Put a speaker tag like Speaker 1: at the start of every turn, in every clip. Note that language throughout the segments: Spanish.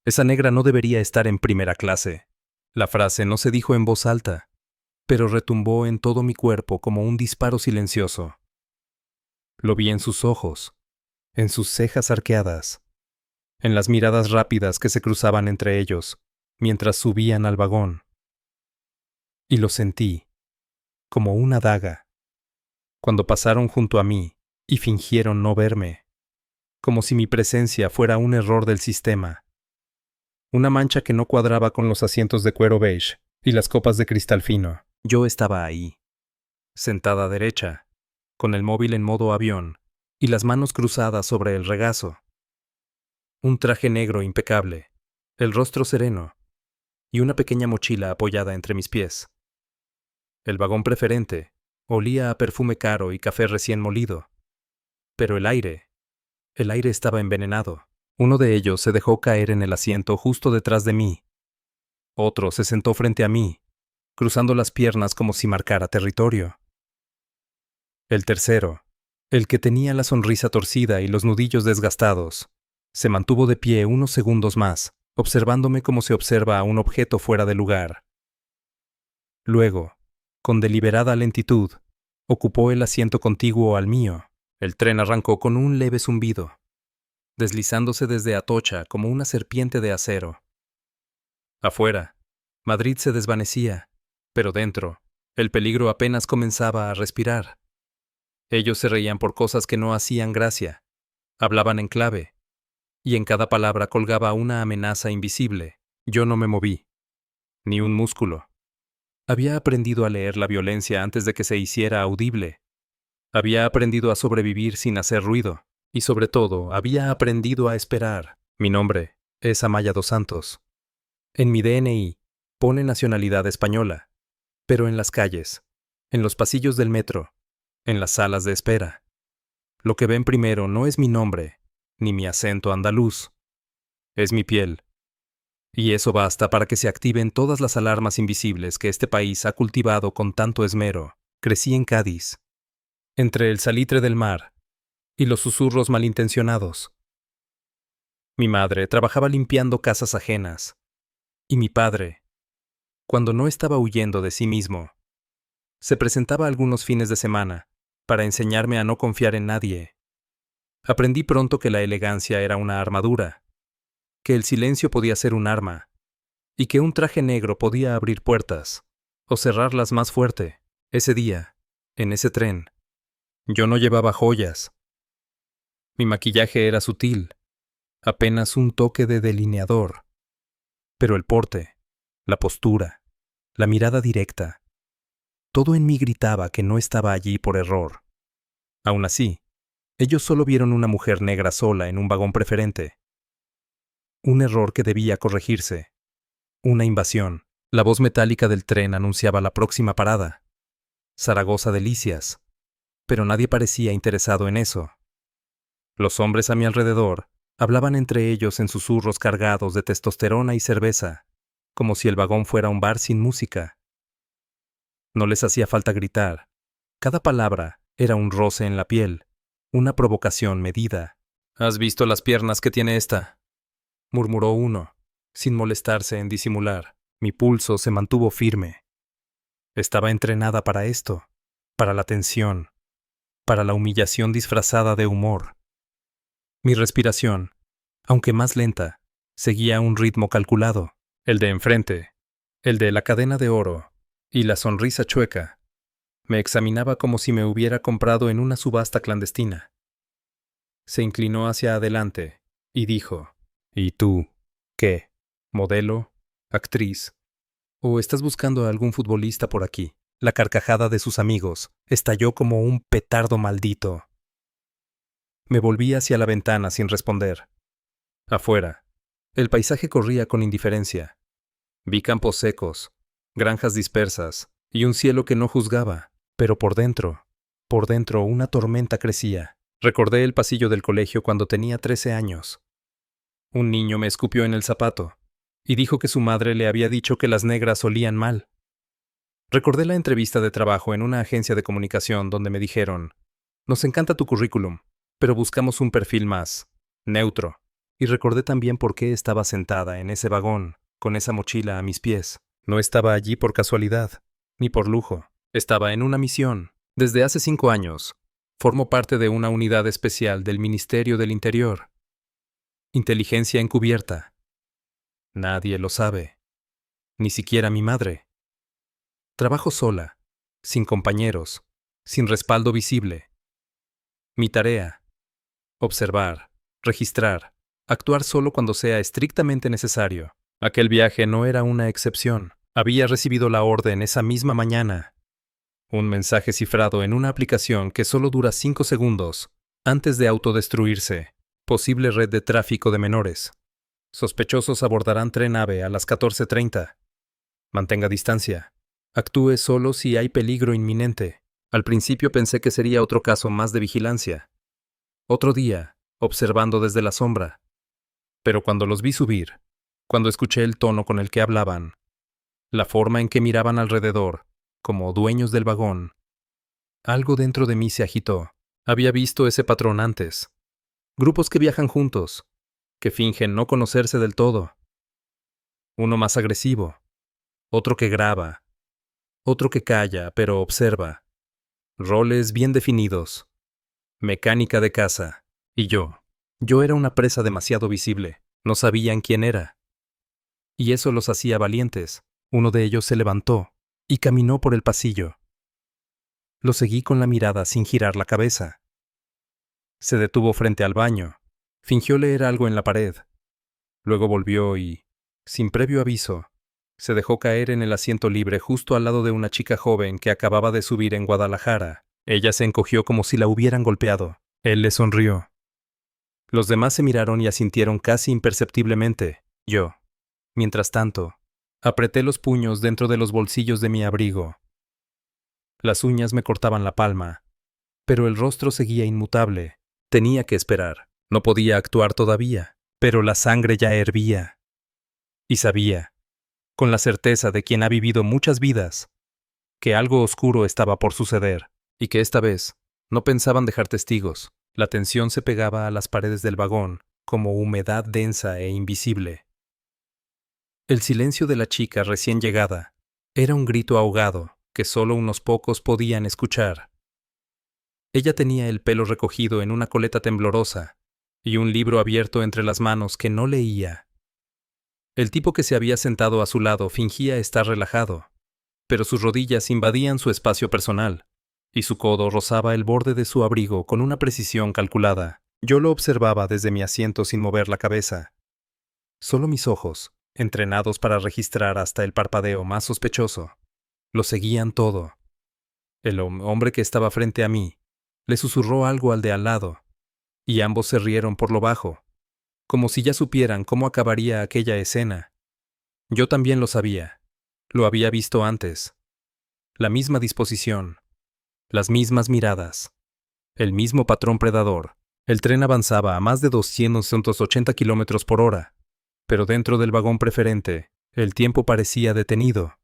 Speaker 1: Esa negra no debería estar en primera clase. La frase no se dijo en voz alta, pero retumbó en todo mi cuerpo como un disparo silencioso. Lo vi en sus ojos, en sus cejas arqueadas, en las miradas rápidas que se cruzaban entre ellos mientras subían al vagón. Y lo sentí, como una daga, cuando pasaron junto a mí y fingieron no verme, como si mi presencia fuera un error del sistema. Una mancha que no cuadraba con los asientos de cuero beige y las copas de cristal fino. Yo estaba ahí, sentada derecha, con el móvil en modo avión y las manos cruzadas sobre el regazo. Un traje negro impecable, el rostro sereno y una pequeña mochila apoyada entre mis pies. El vagón preferente olía a perfume caro y café recién molido. Pero el aire estaba envenenado. Uno de ellos se dejó caer en el asiento justo detrás de mí. Otro se sentó frente a mí, cruzando las piernas como si marcara territorio. El tercero, el que tenía la sonrisa torcida y los nudillos desgastados, se mantuvo de pie unos segundos más, observándome como se observa a un objeto fuera de lugar. Luego, con deliberada lentitud, ocupó el asiento contiguo al mío. El tren arrancó con un leve zumbido, deslizándose desde Atocha como una serpiente de acero. Afuera, Madrid se desvanecía, pero dentro, el peligro apenas comenzaba a respirar. Ellos se reían por cosas que no hacían gracia, hablaban en clave, y en cada palabra colgaba una amenaza invisible. Yo no me moví, ni un músculo. Había aprendido a leer la violencia antes de que se hiciera audible. Había aprendido a sobrevivir sin hacer ruido, y sobre todo, había aprendido a esperar. Mi nombre es Amaya dos Santos. En mi DNI pone nacionalidad española, pero en las calles, en los pasillos del metro, en las salas de espera, lo que ven primero no es mi nombre, ni mi acento andaluz, es mi piel. Y eso basta para que se activen todas las alarmas invisibles que este país ha cultivado con tanto esmero. Crecí en Cádiz, entre el salitre del mar y los susurros malintencionados. Mi madre trabajaba limpiando casas ajenas, y mi padre, cuando no estaba huyendo de sí mismo, se presentaba algunos fines de semana para enseñarme a no confiar en nadie. Aprendí pronto que la elegancia era una armadura, que el silencio podía ser un arma, y que un traje negro podía abrir puertas, o cerrarlas más fuerte. Ese día, en ese tren, yo no llevaba joyas. Mi maquillaje era sutil, apenas un toque de delineador. Pero el porte, la postura, la mirada directa, todo en mí gritaba que no estaba allí por error. Aún así, ellos solo vieron una mujer negra sola en un vagón preferente. Un error que debía corregirse. Una invasión. La voz metálica del tren anunciaba la próxima parada. Zaragoza Delicias. Pero nadie parecía interesado en eso. Los hombres a mi alrededor hablaban entre ellos en susurros cargados de testosterona y cerveza, como si el vagón fuera un bar sin música. No les hacía falta gritar. Cada palabra era un roce en la piel, una provocación medida. ¿Has visto las piernas que tiene esta?, murmuró uno, sin molestarse en disimular. Mi pulso se mantuvo firme. Estaba entrenada para esto, para la tensión, para la humillación disfrazada de humor. Mi respiración, aunque más lenta, seguía un ritmo calculado. El de enfrente, el de la cadena de oro y la sonrisa chueca, me examinaba como si me hubiera comprado en una subasta clandestina. Se inclinó hacia adelante y dijo: ¿Y tú, qué? ¿Modelo? ¿Actriz? ¿O estás buscando a algún futbolista por aquí? La carcajada de sus amigos estalló como un petardo maldito. Me volví hacia la ventana sin responder. Afuera, el paisaje corría con indiferencia. Vi campos secos, granjas dispersas y un cielo que no juzgaba, pero por dentro una tormenta crecía. Recordé el pasillo del colegio cuando tenía 13 años. Un niño me escupió en el zapato y dijo que su madre le había dicho que las negras olían mal. Recordé la entrevista de trabajo en una agencia de comunicación donde me dijeron: nos encanta tu currículum, pero buscamos un perfil más neutro. Y recordé también por qué estaba sentada en ese vagón, con esa mochila a mis pies. No estaba allí por casualidad, ni por lujo. Estaba en una misión. Desde hace 5 años, formo parte de una unidad especial del Ministerio del Interior. Inteligencia encubierta. Nadie lo sabe. Ni siquiera mi madre. Trabajo sola, sin compañeros, sin respaldo visible. Mi tarea: observar, registrar, actuar solo cuando sea estrictamente necesario. Aquel viaje no era una excepción. Había recibido la orden esa misma mañana. Un mensaje cifrado en una aplicación que solo dura 5 segundos antes de autodestruirse. Posible red de tráfico de menores. Sospechosos abordarán tren AVE a las 14:30. Mantenga distancia. Actúe solo si hay peligro inminente. Al principio pensé que sería otro caso más de vigilancia. Otro día, observando desde la sombra. Pero cuando los vi subir, cuando escuché el tono con el que hablaban, la forma en que miraban alrededor, como dueños del vagón, algo dentro de mí se agitó. Había visto ese patrón antes. Grupos que viajan juntos, que fingen no conocerse del todo. Uno más agresivo, otro que graba, otro que calla pero observa. Roles bien definidos. Mecánica de casa. Y yo. Yo era una presa demasiado visible. No sabían quién era. Y eso los hacía valientes. Uno de ellos se levantó y caminó por el pasillo. Lo seguí con la mirada sin girar la cabeza. Se detuvo frente al baño. Fingió leer algo en la pared. Luego volvió y, sin previo aviso, se dejó caer en el asiento libre justo al lado de una chica joven que acababa de subir en Guadalajara. Ella se encogió como si la hubieran golpeado. Él le sonrió. Los demás se miraron y asintieron casi imperceptiblemente. Yo, mientras tanto, apreté los puños dentro de los bolsillos de mi abrigo. Las uñas me cortaban la palma, pero el rostro seguía inmutable. Tenía que esperar. No podía actuar todavía, pero la sangre ya hervía. Y sabía, con la certeza de quien ha vivido muchas vidas, que algo oscuro estaba por suceder, y que esta vez no pensaban dejar testigos. La tensión se pegaba a las paredes del vagón, como humedad densa e invisible. El silencio de la chica recién llegada era un grito ahogado que solo unos pocos podían escuchar. Ella tenía el pelo recogido en una coleta temblorosa y un libro abierto entre las manos que no leía. El tipo que se había sentado a su lado fingía estar relajado, pero sus rodillas invadían su espacio personal, y su codo rozaba el borde de su abrigo con una precisión calculada. Yo lo observaba desde mi asiento sin mover la cabeza. Solo mis ojos, entrenados para registrar hasta el parpadeo más sospechoso, lo seguían todo. El hombre que estaba frente a mí le susurró algo al de al lado, y ambos se rieron por lo bajo, como si ya supieran cómo acabaría aquella escena. Yo también lo sabía. Lo había visto antes. La misma disposición, las mismas miradas, el mismo patrón predador. El tren avanzaba a más de 280 kilómetros por hora, pero dentro del vagón preferente, el tiempo parecía detenido.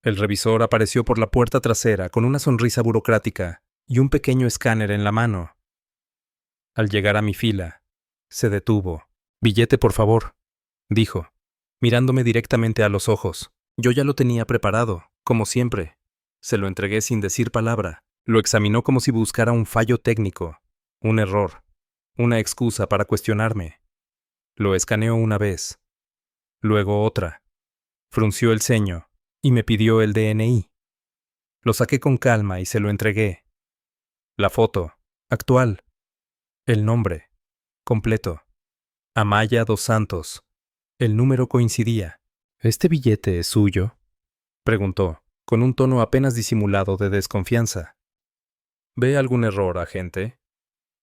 Speaker 1: El revisor apareció por la puerta trasera con una sonrisa burocrática y un pequeño escáner en la mano. Al llegar a mi fila, se detuvo. «Billete, por favor», dijo, mirándome directamente a los ojos. Yo ya lo tenía preparado, como siempre. Se lo entregué sin decir palabra. Lo examinó como si buscara un fallo técnico, un error, una excusa para cuestionarme. Lo escaneó una vez, luego otra. Frunció el ceño y me pidió el DNI. Lo saqué con calma y se lo entregué. La foto, actual. El nombre, completo. Amaya dos Santos. El número coincidía. «¿Este billete es suyo?», preguntó, con un tono apenas disimulado de desconfianza. «¿Ve algún error, agente?»,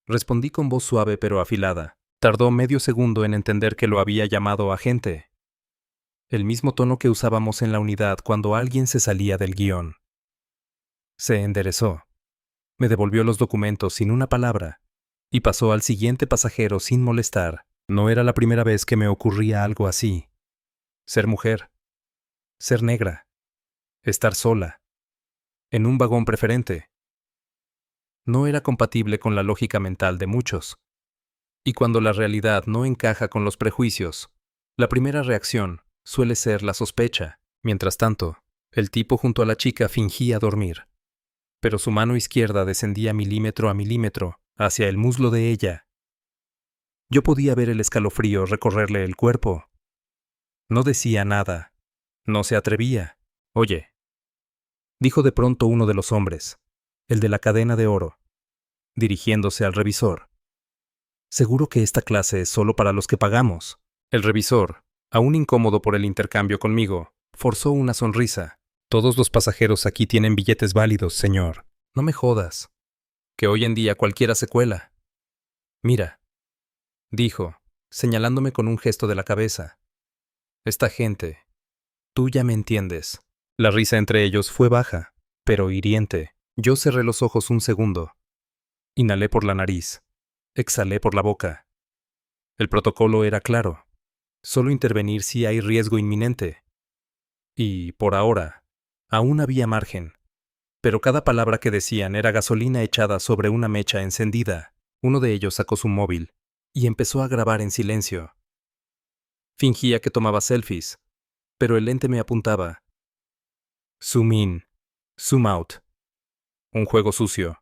Speaker 1: respondí con voz suave pero afilada. Tardó medio segundo en entender que lo había llamado agente. El mismo tono que usábamos en la unidad cuando alguien se salía del guión. Se enderezó. Me devolvió los documentos sin una palabra y pasó al siguiente pasajero sin molestar. No era la primera vez que me ocurría algo así. Ser mujer. Ser negra. Estar sola. En un vagón preferente. No era compatible con la lógica mental de muchos. Y cuando la realidad no encaja con los prejuicios, la primera reacción suele ser la sospecha. Mientras tanto, el tipo junto a la chica fingía dormir, pero su mano izquierda descendía milímetro a milímetro hacia el muslo de ella. Yo podía ver el escalofrío recorrerle el cuerpo. No decía nada. No se atrevía. Oye, dijo de pronto uno de los hombres, el de la cadena de oro, dirigiéndose al revisor. Seguro que esta clase es solo para los que pagamos. El revisor, aún incómodo por el intercambio conmigo, forzó una sonrisa. Todos los pasajeros aquí tienen billetes válidos, señor. No me jodas. Que hoy en día cualquiera se cuela. Mira, dijo, señalándome con un gesto de la cabeza. Esta gente. Tú ya me entiendes. La risa entre ellos fue baja, pero hiriente. Yo cerré los ojos un segundo. Inhalé por la nariz. Exhalé por la boca. El protocolo era claro. Solo intervenir si hay riesgo inminente. Y, por ahora, aún había margen. Pero cada palabra que decían era gasolina echada sobre una mecha encendida. Uno de ellos sacó su móvil y empezó a grabar en silencio. Fingía que tomaba selfies, pero el lente me apuntaba. Zoom in, zoom out. Un juego sucio.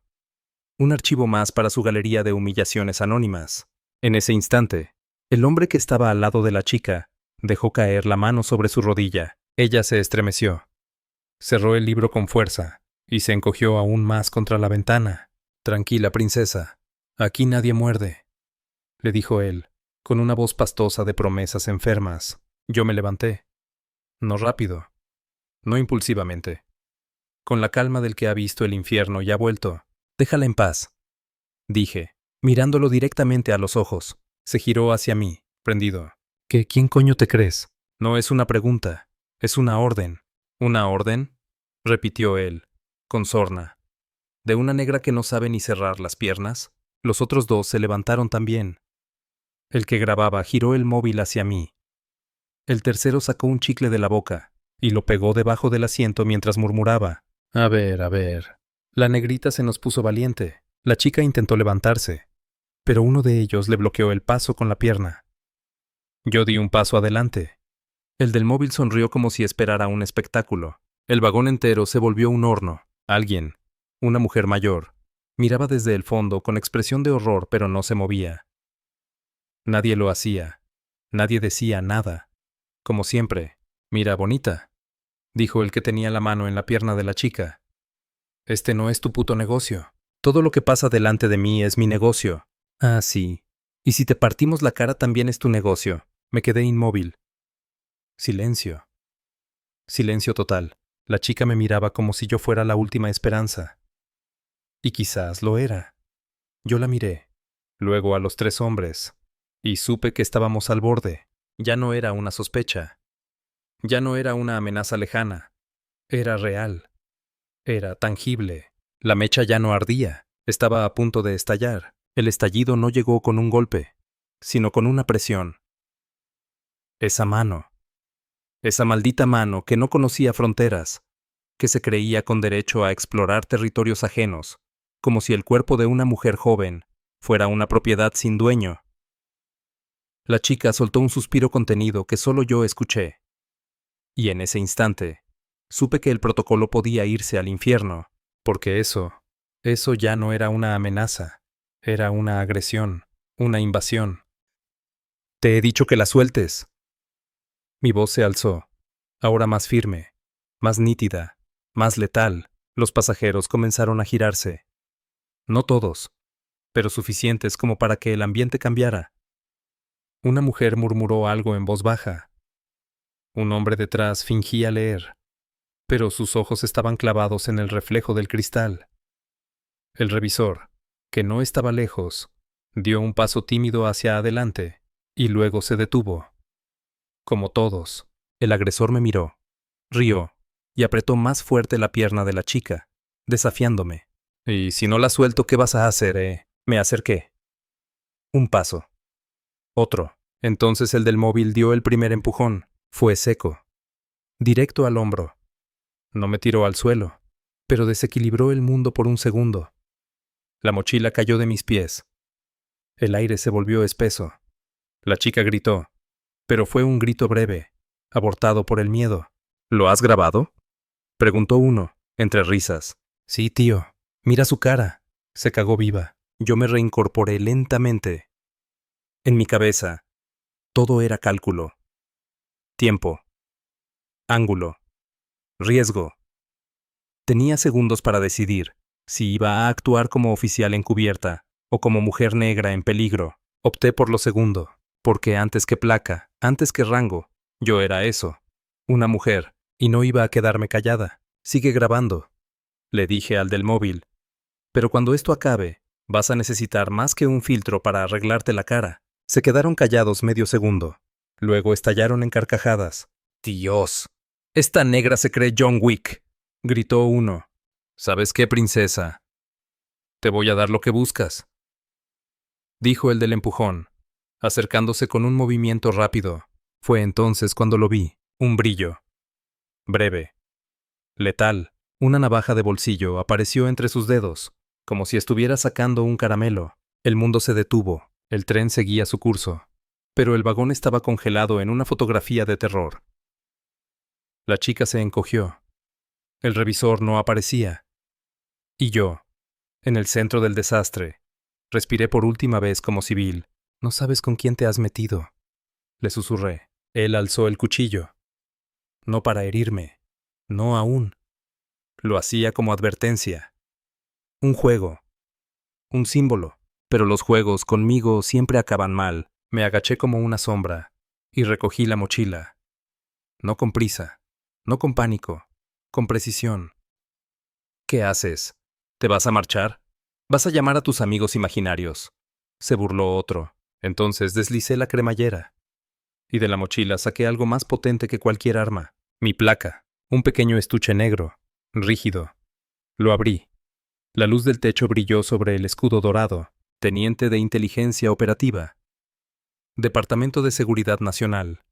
Speaker 1: Un archivo más para su galería de humillaciones anónimas. En ese instante, el hombre que estaba al lado de la chica dejó caer la mano sobre su rodilla. Ella se estremeció. Cerró el libro con fuerza y se encogió aún más contra la ventana. Tranquila, princesa. Aquí nadie muerde, le dijo él, con una voz pastosa de promesas enfermas. Yo me levanté. No rápido. No impulsivamente. Con la calma del que ha visto el infierno y ha vuelto. Déjala en paz, dije, mirándolo directamente a los ojos. Se giró hacia mí, prendido. ¿Quién coño te crees? No es una pregunta, es una orden. ¿Una orden?, repitió él, con sorna. ¿De una negra que no sabe ni cerrar las piernas? Los otros dos se levantaron también. El que grababa giró el móvil hacia mí. El tercero sacó un chicle de la boca y lo pegó debajo del asiento mientras murmuraba. A ver. La negrita se nos puso valiente. La chica intentó levantarse, pero uno de ellos le bloqueó el paso con la pierna. Yo di un paso adelante. El del móvil sonrió como si esperara un espectáculo. El vagón entero se volvió un horno. Alguien, una mujer mayor, miraba desde el fondo con expresión de horror, pero no se movía. Nadie lo hacía. Nadie decía nada. Como siempre. Mira, bonita, dijo el que tenía la mano en la pierna de la chica. Este no es tu puto negocio. Todo lo que pasa delante de mí es mi negocio. Ah, sí. Y si te partimos la cara también es tu negocio. Me quedé inmóvil. Silencio. Silencio total. La chica me miraba como si yo fuera la última esperanza. Y quizás lo era. Yo la miré, luego a los tres hombres, y supe que estábamos al borde. Ya no era una sospecha. Ya no era una amenaza lejana. Era real. Era tangible. La mecha ya no ardía. Estaba a punto de estallar. El estallido no llegó con un golpe, sino con una presión. Esa mano. Esa maldita mano que no conocía fronteras, que se creía con derecho a explorar territorios ajenos, como si el cuerpo de una mujer joven fuera una propiedad sin dueño. La chica soltó un suspiro contenido que solo yo escuché. Y en ese instante, supe que el protocolo podía irse al infierno, porque eso ya no era una amenaza, era una agresión, una invasión. Te he dicho que la sueltes. Mi voz se alzó, ahora más firme, más nítida, más letal. Los pasajeros comenzaron a girarse. No todos, pero suficientes como para que el ambiente cambiara. Una mujer murmuró algo en voz baja. Un hombre detrás fingía leer, pero sus ojos estaban clavados en el reflejo del cristal. El revisor, que no estaba lejos, dio un paso tímido hacia adelante y luego se detuvo. Como todos, el agresor me miró, rió y apretó más fuerte la pierna de la chica, desafiándome. «Y si no la suelto, ¿qué vas a hacer, Me acerqué. Un paso. Otro. Entonces el del móvil dio el primer empujón. Fue seco. Directo al hombro. No me tiró al suelo, pero desequilibró el mundo por un segundo. La mochila cayó de mis pies. El aire se volvió espeso. La chica gritó, pero fue un grito breve, abortado por el miedo. ¿Lo has grabado?, preguntó uno, entre risas. Sí, tío. Mira su cara. Se cagó viva. Yo me reincorporé lentamente. En mi cabeza, todo era cálculo. Tiempo. Ángulo. Riesgo. Tenía segundos para decidir si iba a actuar como oficial encubierta o como mujer negra en peligro. Opté por lo segundo, porque antes que placa, antes que rango, yo era eso, una mujer, y no iba a quedarme callada. Sigue grabando, le dije al del móvil. Pero cuando esto acabe, vas a necesitar más que un filtro para arreglarte la cara. Se quedaron callados medio segundo. Luego estallaron en carcajadas. Dios, esta negra se cree John Wick, gritó uno. ¿Sabes qué, princesa? Te voy a dar lo que buscas, dijo el del empujón, acercándose con un movimiento rápido. Fue entonces cuando lo vi, un brillo. Breve. Letal. Una navaja de bolsillo apareció entre sus dedos, como si estuviera sacando un caramelo. El mundo se detuvo, el tren seguía su curso, pero el vagón estaba congelado en una fotografía de terror. La chica se encogió. El revisor no aparecía. Y yo, en el centro del desastre, respiré por última vez como civil. No sabes con quién te has metido, le susurré. Él alzó el cuchillo. No para herirme, no aún. Lo hacía como advertencia. Un juego. Un símbolo. Pero los juegos conmigo siempre acaban mal. Me agaché como una sombra y recogí la mochila. No con prisa, no con pánico, con precisión. ¿Qué haces? ¿Te vas a marchar? ¿Vas a llamar a tus amigos imaginarios? Se burló otro. Entonces deslicé la cremallera. Y de la mochila saqué algo más potente que cualquier arma. Mi placa. Un pequeño estuche negro, rígido. Lo abrí. La luz del techo brilló sobre el escudo dorado. Teniente de Inteligencia Operativa. Departamento de Seguridad Nacional.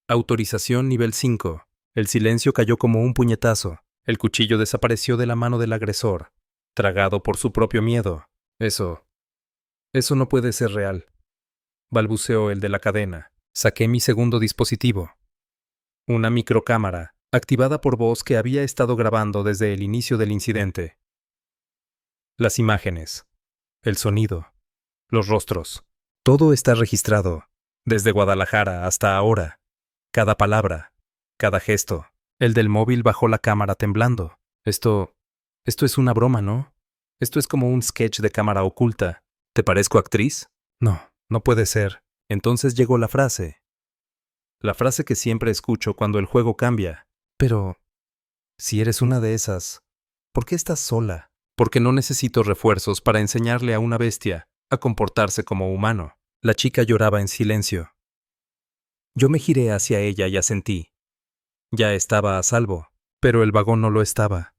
Speaker 1: Autorización nivel 5. El silencio cayó como un puñetazo. El cuchillo desapareció de la mano del agresor, tragado por su propio miedo. Eso no puede ser real, balbuceó el de la cadena. Saqué mi segundo dispositivo. Una microcámara, activada por voz que había estado grabando desde el inicio del incidente. Las imágenes, el sonido, los rostros. Todo está registrado, desde Guadalajara hasta ahora. Cada palabra, cada gesto. El del móvil bajó la cámara temblando. Esto es una broma, ¿no? Esto es como un sketch de cámara oculta. ¿Te parezco actriz? No, no puede ser. Entonces llegó la frase. La frase que siempre escucho cuando el juego cambia. Pero, si eres una de esas, ¿por qué estás sola? Porque no necesito refuerzos para enseñarle a una bestia a comportarse como humano. La chica lloraba en silencio. Yo me giré hacia ella y asentí. Ya estaba a salvo, pero el vagón no lo estaba.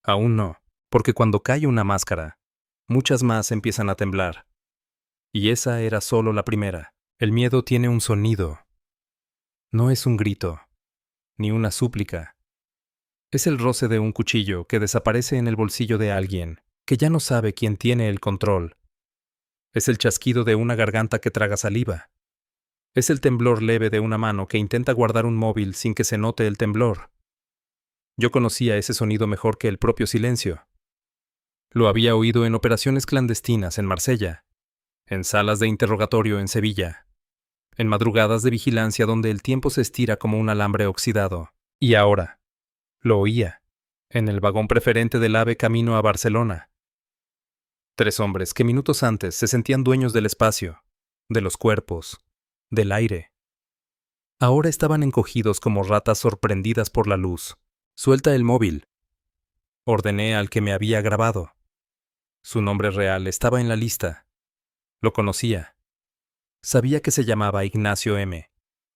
Speaker 1: Aún no, porque cuando cae una máscara, muchas más empiezan a temblar. Y esa era solo la primera. El miedo tiene un sonido. No es un grito, ni una súplica. Es el roce de un cuchillo que desaparece en el bolsillo de alguien, que ya no sabe quién tiene el control. Es el chasquido de una garganta que traga saliva. Es el temblor leve de una mano que intenta guardar un móvil sin que se note el temblor. Yo conocía ese sonido mejor que el propio silencio. Lo había oído en operaciones clandestinas en Marsella, en salas de interrogatorio en Sevilla, en madrugadas de vigilancia donde el tiempo se estira como un alambre oxidado. Y ahora, lo oía, en el vagón preferente del AVE camino a Barcelona. 3 hombres que minutos antes se sentían dueños del espacio, de los cuerpos, del aire. Ahora estaban encogidos como ratas sorprendidas por la luz. Suelta el móvil. Ordené al que me había grabado. Su nombre real estaba en la lista. Lo conocía. Sabía que se llamaba Ignacio M.,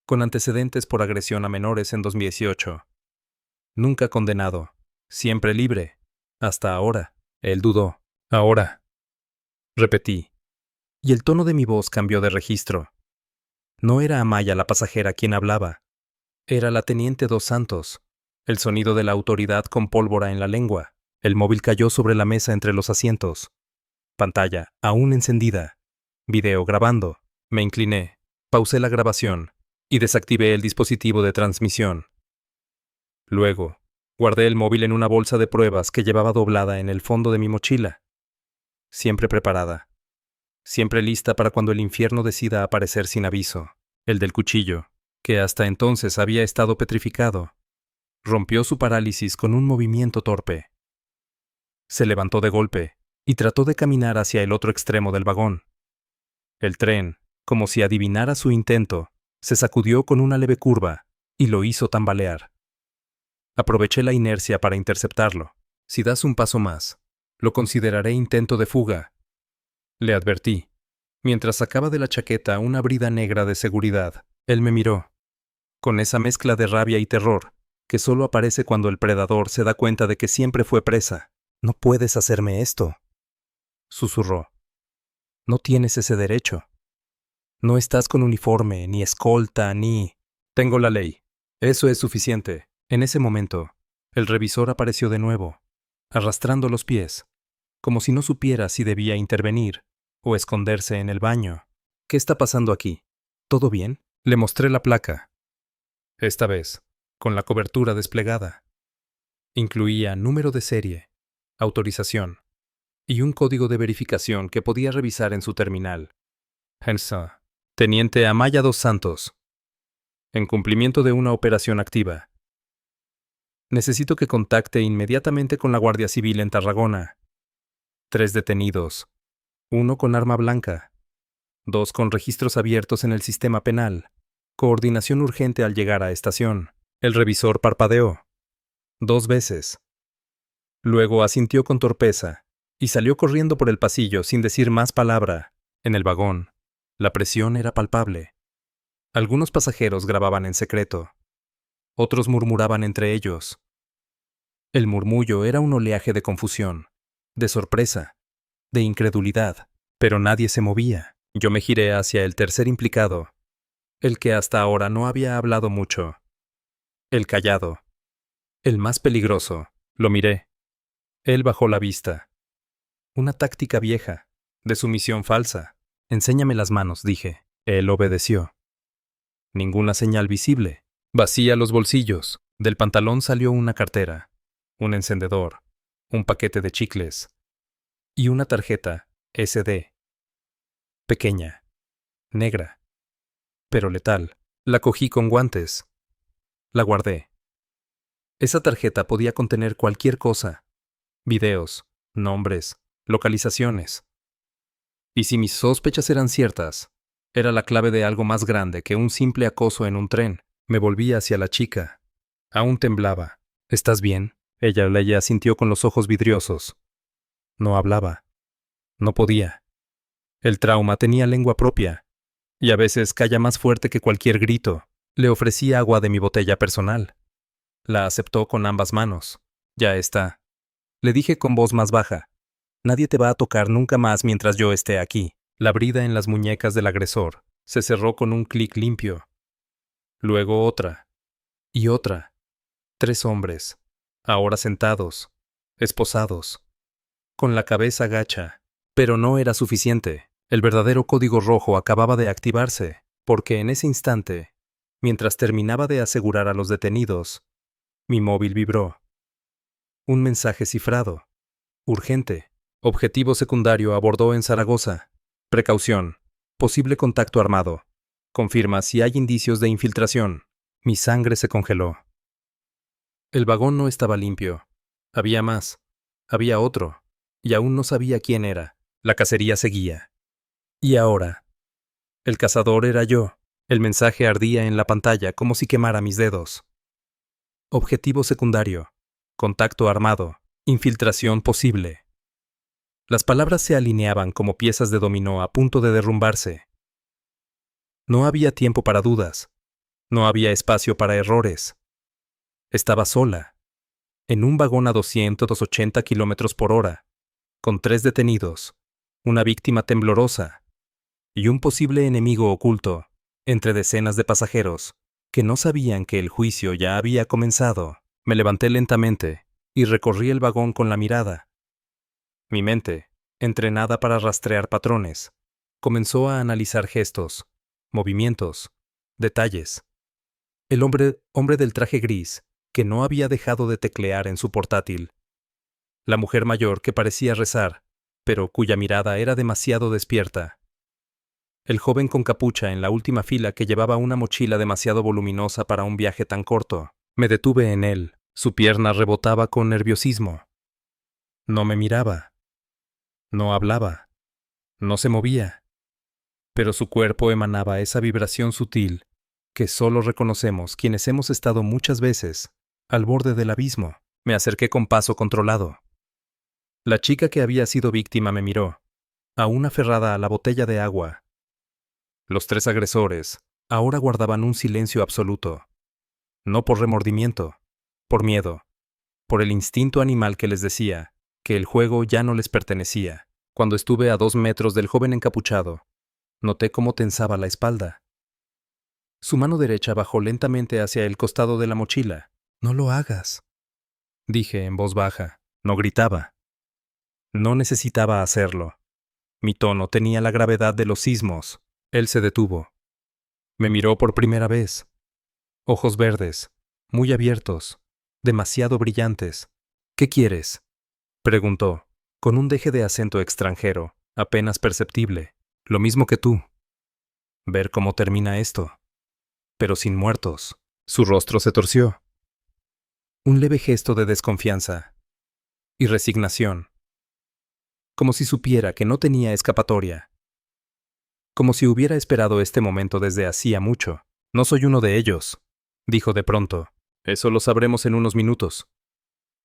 Speaker 1: con antecedentes por agresión a menores en 2018. Nunca condenado, siempre libre. Hasta ahora. Él dudó. Ahora. Repetí. Y el tono de mi voz cambió de registro. No era Amaya la pasajera quien hablaba. Era la teniente Dos Santos. El sonido de la autoridad con pólvora en la lengua. El móvil cayó sobre la mesa entre los asientos. Pantalla, aún encendida. Video grabando. Me incliné, pausé la grabación y desactivé el dispositivo de transmisión. Luego, guardé el móvil en una bolsa de pruebas que llevaba doblada en el fondo de mi mochila. Siempre preparada. Siempre lista para cuando el infierno decida aparecer sin aviso. El del cuchillo, que hasta entonces había estado petrificado, rompió su parálisis con un movimiento torpe. Se levantó de golpe y trató de caminar hacia el otro extremo del vagón. El tren, como si adivinara su intento, se sacudió con una leve curva y lo hizo tambalear. Aproveché la inercia para interceptarlo. Si das un paso más, lo consideraré intento de fuga, le advertí. Mientras sacaba de la chaqueta una brida negra de seguridad, él me miró, con esa mezcla de rabia y terror que solo aparece cuando el predador se da cuenta de que siempre fue presa. No puedes hacerme esto, susurró. No tienes ese derecho. No estás con uniforme, ni escolta, ni... Tengo la ley. Eso es suficiente. En ese momento, el revisor apareció de nuevo, arrastrando los pies, como si no supiera si debía intervenir o esconderse en el baño. ¿Qué está pasando aquí? ¿Todo bien? Le mostré la placa. Esta vez, con la cobertura desplegada. Incluía número de serie, autorización y un código de verificación que podía revisar en su terminal. Hensa, Teniente Amaya dos Santos. En cumplimiento de una operación activa. Necesito que contacte inmediatamente con la Guardia Civil en Tarragona. 3 detenidos. 1 con arma blanca. 2 con registros abiertos en el sistema penal. Coordinación urgente al llegar a estación. El revisor parpadeó 2 veces. Luego asintió con torpeza y salió corriendo por el pasillo sin decir más palabra. En el vagón, la presión era palpable. Algunos pasajeros grababan en secreto. Otros murmuraban entre ellos. El murmullo era un oleaje de confusión, de sorpresa, de incredulidad, pero nadie se movía. Yo me giré hacia el tercer implicado, el que hasta ahora no había hablado mucho. El callado, el más peligroso. Lo miré. Él bajó la vista. Una táctica vieja, de sumisión falsa. Enséñame las manos, dije. Él obedeció. Ninguna señal visible. Vacía los bolsillos. Del pantalón salió una cartera, un encendedor, un paquete de chicles y una tarjeta SD. Pequeña, negra, pero letal. La cogí con guantes. La guardé. Esa tarjeta podía contener cualquier cosa. Videos, nombres, localizaciones. Y si mis sospechas eran ciertas, era la clave de algo más grande que un simple acoso en un tren. Me volví hacia la chica. Aún temblaba. ¿Estás bien? Ella asintió con los ojos vidriosos. No hablaba. No podía. El trauma tenía lengua propia, y a veces calla más fuerte que cualquier grito. Le ofrecí agua de mi botella personal. La aceptó con ambas manos. Ya está. Le dije con voz más baja. Nadie te va a tocar nunca más mientras yo esté aquí. La brida en las muñecas del agresor se cerró con un clic limpio. Luego otra. Y otra. 3 hombres, ahora sentados, esposados, con la cabeza gacha. Pero no era suficiente. El verdadero código rojo acababa de activarse, porque en ese instante, mientras terminaba de asegurar a los detenidos, mi móvil vibró. Un mensaje cifrado. Urgente. Objetivo secundario abordó en Zaragoza. Precaución. Posible contacto armado. Confirma si hay indicios de infiltración. Mi sangre se congeló. El vagón no estaba limpio. Había más. Había otro. Y aún no sabía quién era. La cacería seguía. Y ahora. El cazador era yo. El mensaje ardía en la pantalla como si quemara mis dedos. Objetivo secundario. Contacto armado. Infiltración posible. Las palabras se alineaban como piezas de dominó a punto de derrumbarse. No había tiempo para dudas. No había espacio para errores. Estaba sola, en un vagón a 280 kilómetros por hora, con 3 detenidos, una víctima temblorosa y un posible enemigo oculto entre decenas de pasajeros que no sabían que el juicio ya había comenzado. Me levanté lentamente y recorrí el vagón con la mirada. Mi mente, entrenada para rastrear patrones, Comenzó a analizar gestos, movimientos, detalles. El hombre del traje gris, que no había dejado de teclear en su portátil. La mujer mayor que parecía rezar, pero cuya mirada era demasiado despierta. El joven con capucha en la última fila que llevaba una mochila demasiado voluminosa para un viaje tan corto. Me detuve en él. Su pierna rebotaba con nerviosismo. No me miraba. No hablaba. No se movía. Pero su cuerpo emanaba esa vibración sutil que solo reconocemos quienes hemos estado muchas veces al borde del abismo. Me acerqué con paso controlado. La chica que había sido víctima me miró, aún aferrada a la botella de agua. Los 3 agresores ahora guardaban un silencio absoluto. No por remordimiento, por miedo, por el instinto animal que les decía que el juego ya no les pertenecía. Cuando estuve a 2 metros del joven encapuchado, noté cómo tensaba la espalda. Su mano derecha bajó lentamente hacia el costado de la mochila. «No lo hagas», dije en voz baja. No gritaba. No necesitaba hacerlo. Mi tono tenía la gravedad de los sismos. Él se detuvo. Me miró por primera vez. Ojos verdes, muy abiertos, demasiado brillantes. «¿Qué quieres?», preguntó, con un deje de acento extranjero, apenas perceptible. «Lo mismo que tú. Ver cómo termina esto. Pero sin muertos». Su rostro se torció. Un leve gesto de desconfianza y resignación. Como si supiera que no tenía escapatoria. Como si hubiera esperado este momento desde hacía mucho. «No soy uno de ellos», dijo de pronto. «Eso lo sabremos en unos minutos»,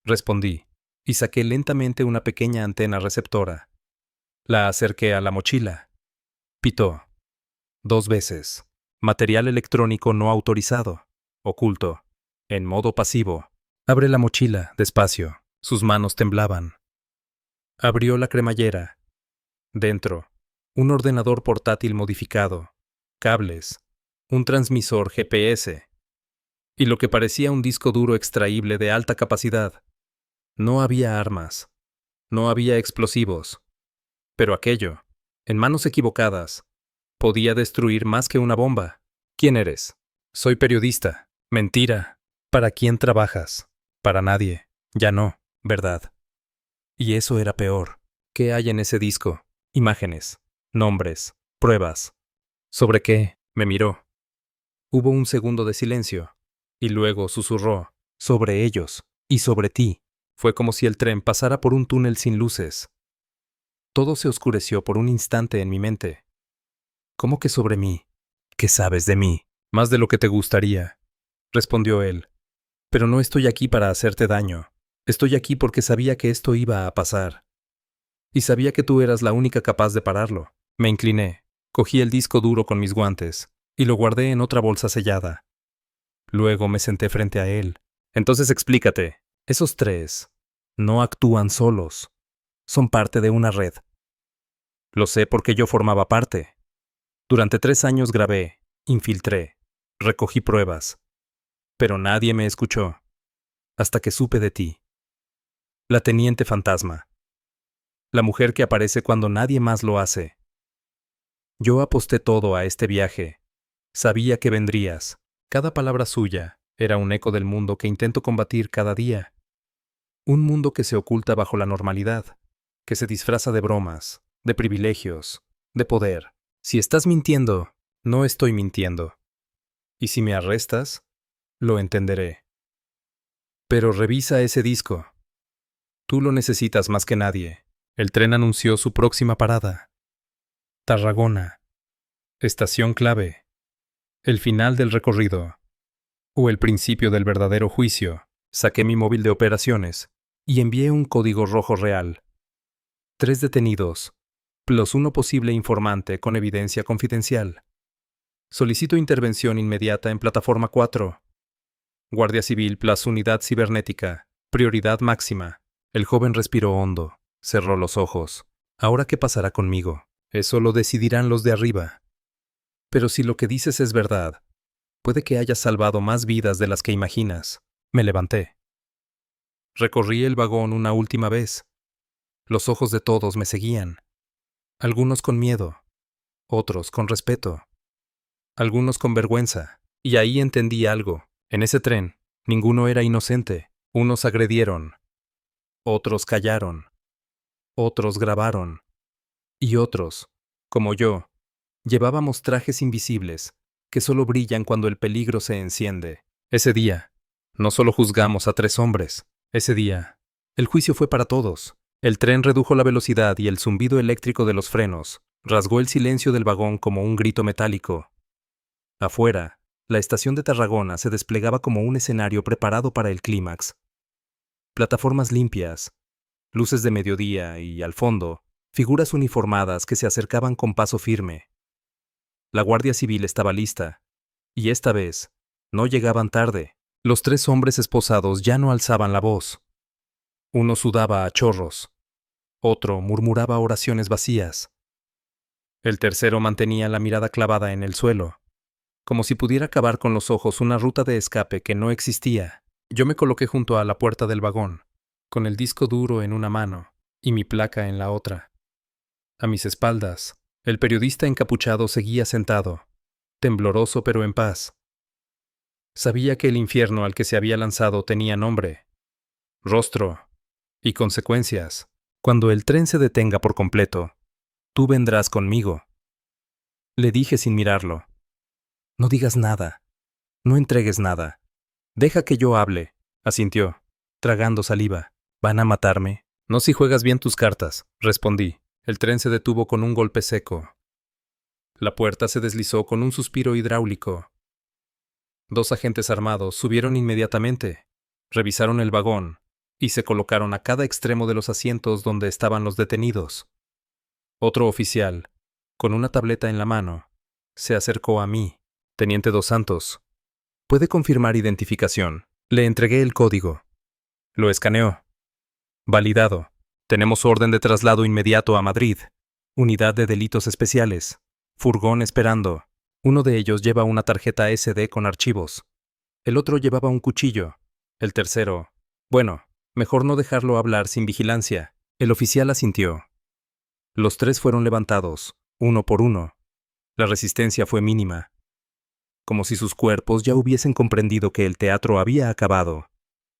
Speaker 1: respondí, y saqué lentamente una pequeña antena receptora. La acerqué a la mochila. Pitó. 2 veces. Material electrónico no autorizado. Oculto. En modo pasivo. Abre la mochila, despacio. Sus manos temblaban. Abrió la cremallera. Dentro, un ordenador portátil modificado, cables, un transmisor GPS y lo que parecía un disco duro extraíble de alta capacidad. No había armas, no había explosivos, pero aquello, en manos equivocadas, podía destruir más que una bomba. «¿Quién eres?» «Soy periodista». «Mentira». «¿Para quién trabajas?» «Para nadie». «Ya no, ¿verdad?» Y eso era peor. ¿Qué hay en ese disco? Imágenes, nombres, pruebas. ¿Sobre qué?». Me miró. Hubo un segundo de silencio, y luego susurró: «Sobre ellos, y sobre ti». Fue como si el tren pasara por un túnel sin luces. Todo se oscureció por un instante en mi mente. «¿Cómo que sobre mí? ¿Qué sabes de mí?» «Más de lo que te gustaría», respondió él. «Pero no estoy aquí para hacerte daño. Estoy aquí porque sabía que esto iba a pasar. Y sabía que tú eras la única capaz de pararlo». Me incliné, cogí el disco duro con mis guantes y lo guardé en otra bolsa sellada. Luego me senté frente a él. «Entonces explícate. Esos 3 no actúan solos. Son parte de una red». «Lo sé porque yo formaba parte. Durante 3 años grabé, infiltré, recogí pruebas. Pero nadie me escuchó. Hasta que supe de ti. La teniente fantasma. La mujer que aparece cuando nadie más lo hace. Yo aposté todo a este viaje. Sabía que vendrías». Cada palabra suya era un eco del mundo que intento combatir cada día. Un mundo que se oculta bajo la normalidad, que se disfraza de bromas, de privilegios, de poder. Si estás mintiendo, no estoy mintiendo. Y si me arrestas, lo entenderé. Pero revisa ese disco. Tú lo necesitas más que nadie. El tren anunció su próxima parada. Tarragona. Estación clave. El final del recorrido. O el principio del verdadero juicio. Saqué mi móvil de operaciones y envié un código rojo real. 3 detenidos, plus 1 posible informante con evidencia confidencial. Solicito intervención inmediata en plataforma 4. Guardia Civil plus unidad cibernética. Prioridad máxima. El joven respiró hondo, cerró los ojos. «¿Ahora qué pasará conmigo?» «Eso lo decidirán los de arriba. Pero si lo que dices es verdad, puede que hayas salvado más vidas de las que imaginas». Me levanté. Recorrí el vagón una última vez. Los ojos de todos me seguían. Algunos con miedo, otros con respeto, algunos con vergüenza. Y ahí entendí algo. En ese tren, ninguno era inocente. Unos agredieron, otros callaron, otros grabaron, y otros, como yo, llevábamos trajes invisibles que solo brillan cuando el peligro se enciende. Ese día, no solo juzgamos a 3 hombres. Ese día, el juicio fue para todos. El tren redujo la velocidad y el zumbido eléctrico de los frenos rasgó el silencio del vagón como un grito metálico. Afuera, la estación de Tarragona se desplegaba como un escenario preparado para el clímax. Plataformas limpias, luces de mediodía y, al fondo, figuras uniformadas que se acercaban con paso firme. La Guardia Civil estaba lista, y esta vez, no llegaban tarde. Los 3 hombres esposados ya no alzaban la voz. Uno sudaba a chorros, otro murmuraba oraciones vacías. El tercero mantenía la mirada clavada en el suelo, como si pudiera cavar con los ojos una ruta de escape que no existía. Yo me coloqué junto a la puerta del vagón, con el disco duro en una mano y mi placa en la otra. A mis espaldas, el periodista encapuchado seguía sentado, tembloroso pero en paz. Sabía que el infierno al que se había lanzado tenía nombre, rostro y consecuencias. Cuando el tren se detenga por completo, tú vendrás conmigo. Le dije sin mirarlo. No digas nada, no entregues nada. Deja que yo hable, asintió, tragando saliva. ¿Van a matarme? No si juegas bien tus cartas, respondí. El tren se detuvo con un golpe seco. La puerta se deslizó con un suspiro hidráulico. 2 agentes armados subieron inmediatamente, revisaron el vagón y se colocaron a cada extremo de los asientos donde estaban los detenidos. Otro oficial, con una tableta en la mano, se acercó a mí. Teniente Dos Santos, ¿puede confirmar identificación? Le entregué el código. Lo escaneó. Validado. Tenemos orden de traslado inmediato a Madrid. Unidad de delitos especiales. Furgón esperando. Uno de ellos lleva una tarjeta SD con archivos. El otro llevaba un cuchillo. El tercero... Bueno, mejor no dejarlo hablar sin vigilancia. El oficial asintió. Los 3 fueron levantados, uno por uno. La resistencia fue mínima. Como si sus cuerpos ya hubiesen comprendido que el teatro había acabado.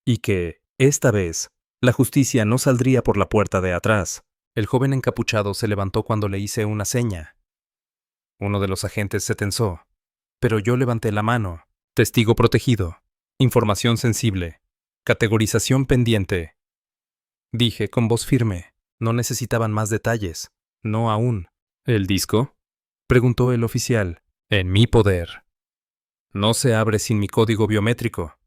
Speaker 1: Y que, esta vez, la justicia no saldría por la puerta de atrás. El joven encapuchado se levantó cuando le hice una seña. Uno de los agentes se tensó, pero yo levanté la mano. Testigo protegido. Información sensible. Categorización pendiente. Dije con voz firme. No necesitaban más detalles. No aún. ¿El disco?, preguntó el oficial. En mi poder. No se abre sin mi código biométrico.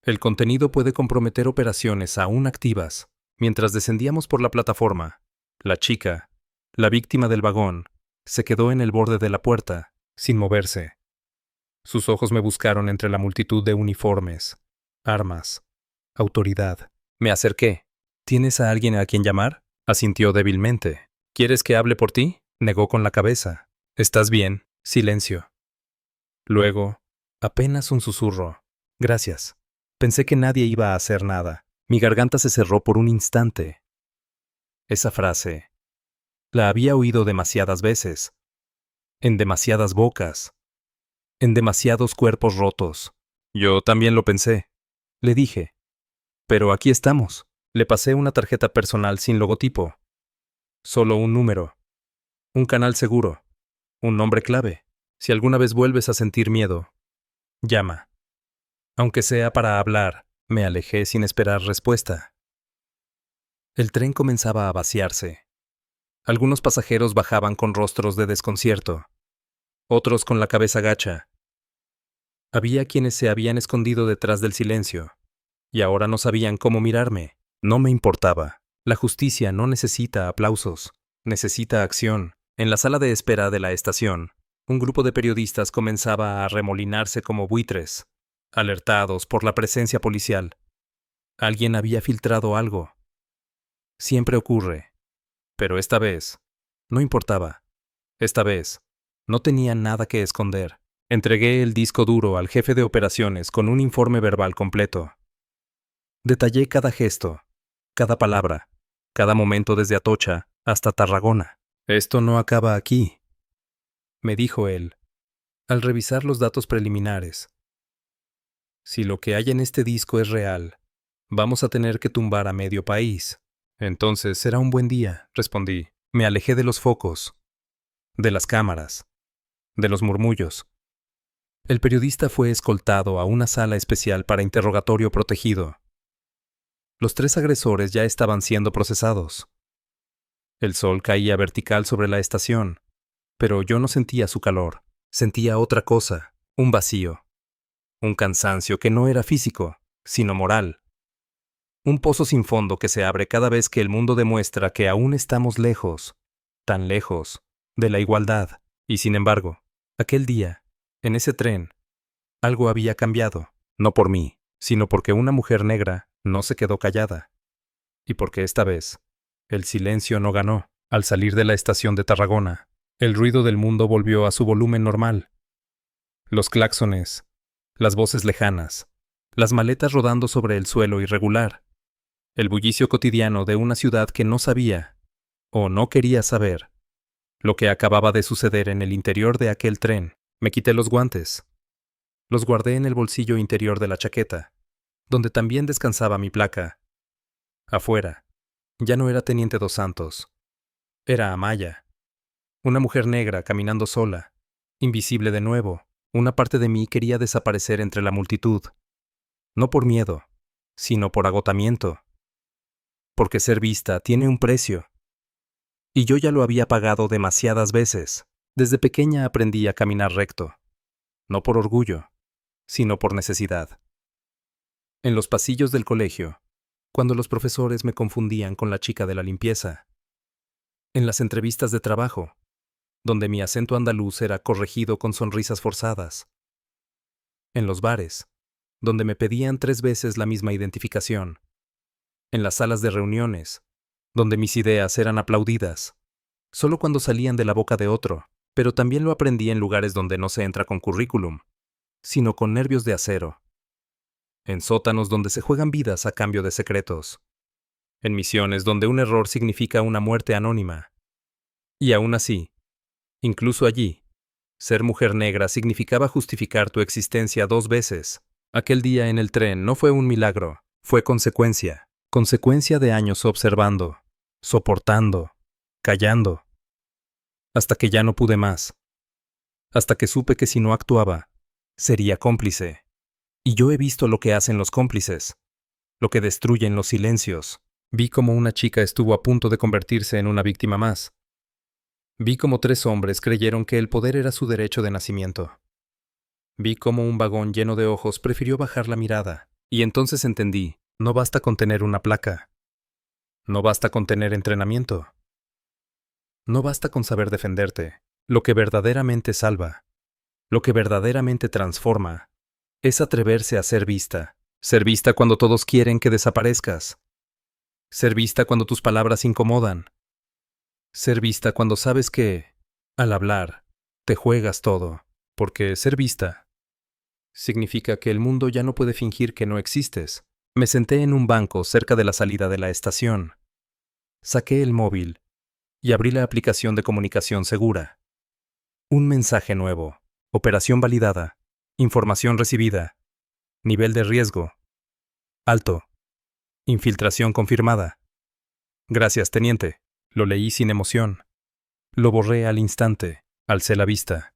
Speaker 1: El contenido puede comprometer operaciones aún activas. Mientras descendíamos por la plataforma, la chica, la víctima del vagón, se quedó en el borde de la puerta, sin moverse. Sus ojos me buscaron entre la multitud de uniformes, armas, autoridad. Me acerqué. ¿Tienes a alguien a quien llamar?, asintió débilmente. ¿Quieres que hable por ti?, negó con la cabeza. ¿Estás bien? Silencio. Luego, apenas un susurro. Gracias. Pensé que nadie iba a hacer nada. Mi garganta se cerró por un instante. Esa frase la había oído demasiadas veces, en demasiadas bocas, en demasiados cuerpos rotos. Yo también lo pensé, le dije. Pero aquí estamos. Le pasé una tarjeta personal sin logotipo. Solo un número. Un canal seguro. Un nombre clave. Si alguna vez vuelves a sentir miedo, llama. Aunque sea para hablar, me alejé sin esperar respuesta. El tren comenzaba a vaciarse. Algunos pasajeros bajaban con rostros de desconcierto, otros con la cabeza gacha. Había quienes se habían escondido detrás del silencio, y ahora no sabían cómo mirarme. No me importaba. La justicia no necesita aplausos, necesita acción. En la sala de espera de la estación, un grupo de periodistas comenzaba a remolinarse como buitres, alertados por la presencia policial. Alguien había filtrado algo. Siempre ocurre. Pero esta vez, no importaba. Esta vez, no tenía nada que esconder. Entregué el disco duro al jefe de operaciones con un informe verbal completo. Detallé cada gesto, cada palabra, cada momento desde Atocha hasta Tarragona. Esto no acaba aquí. me dijo él, al revisar los datos preliminares. Si lo que hay en este disco es real, vamos a tener que tumbar a medio país. Entonces será un buen día, respondí. Me alejé de los focos, de las cámaras, de los murmullos. El periodista fue escoltado a una sala especial para interrogatorio protegido. Los 3 agresores ya estaban siendo procesados. El sol caía vertical sobre la estación, pero yo no sentía su calor. Sentía otra cosa, un vacío, un cansancio que no era físico, sino moral. Un pozo sin fondo que se abre cada vez que el mundo demuestra que aún estamos lejos, tan lejos, de la igualdad. Y sin embargo, aquel día, en ese tren, algo había cambiado, no por mí, sino porque una mujer negra no se quedó callada. Y porque esta vez, el silencio no ganó. Al salir de la estación de Tarragona, el ruido del mundo volvió a su volumen normal. Los claxones, las voces lejanas, las maletas rodando sobre el suelo irregular, el bullicio cotidiano de una ciudad que no sabía, o no quería saber, lo que acababa de suceder en el interior de aquel tren. Me quité los guantes. Los guardé en el bolsillo interior de la chaqueta, donde también descansaba mi placa. Afuera, ya no era Teniente Dos Santos. Era Amaya, una mujer negra caminando sola, invisible de nuevo. Una parte de mí quería desaparecer entre la multitud, no por miedo, sino por agotamiento. Porque ser vista tiene un precio. Y yo ya lo había pagado demasiadas veces. Desde pequeña aprendí a caminar recto, no por orgullo, sino por necesidad. En los pasillos del colegio, cuando los profesores me confundían con la chica de la limpieza. En las entrevistas de trabajo, donde mi acento andaluz era corregido con sonrisas forzadas. En los bares, donde me pedían 3 veces la misma identificación. En las salas de reuniones, donde mis ideas eran aplaudidas, solo cuando salían de la boca de otro, pero también lo aprendí en lugares donde no se entra con currículum, sino con nervios de acero. En sótanos donde se juegan vidas a cambio de secretos. En misiones donde un error significa una muerte anónima. Y aún así, incluso allí, ser mujer negra significaba justificar tu existencia 2 veces. Aquel día en el tren no fue un milagro, fue consecuencia. Consecuencia de años observando, soportando, callando. Hasta que ya no pude más. Hasta que supe que si no actuaba, sería cómplice. Y yo he visto lo que hacen los cómplices, lo que destruyen los silencios. Vi cómo una chica estuvo a punto de convertirse en una víctima más. Vi cómo 3 hombres creyeron que el poder era su derecho de nacimiento. Vi cómo un vagón lleno de ojos prefirió bajar la mirada. Y entonces entendí, no basta con tener una placa. No basta con tener entrenamiento. No basta con saber defenderte. Lo que verdaderamente salva, lo que verdaderamente transforma, es atreverse a ser vista. Ser vista cuando todos quieren que desaparezcas. Ser vista cuando tus palabras incomodan. Ser vista cuando sabes que, al hablar, te juegas todo. Porque ser vista significa que el mundo ya no puede fingir que no existes. Me senté en un banco cerca de la salida de la estación. Saqué el móvil y abrí la aplicación de comunicación segura. Un mensaje nuevo. Operación validada. Información recibida. Nivel de riesgo. Alto. Infiltración confirmada. Gracias, teniente. Lo leí sin emoción. Lo borré al instante. Alcé la vista.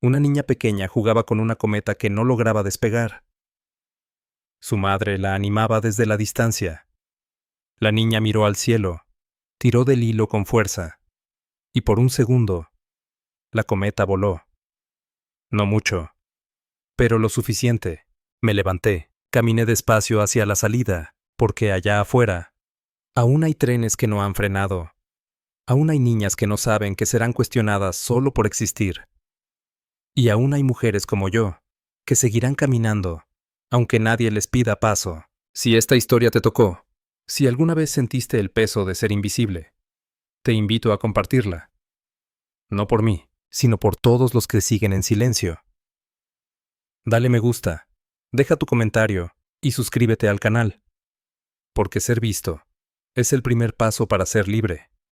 Speaker 1: Una niña pequeña jugaba con una cometa que no lograba despegar. Su madre la animaba desde la distancia. La niña miró al cielo, tiró del hilo con fuerza, y por un segundo, la cometa voló. No mucho, pero lo suficiente. Me levanté, caminé despacio hacia la salida, porque allá afuera, aún hay trenes que no han frenado. Aún hay niñas que no saben que serán cuestionadas solo por existir. Y aún hay mujeres como yo, que seguirán caminando, aunque nadie les pida paso. Si esta historia te tocó, si alguna vez sentiste el peso de ser invisible, te invito a compartirla. No por mí, sino por todos los que siguen en silencio. Dale me gusta, deja tu comentario y suscríbete al canal. Porque ser visto es el primer paso para ser libre.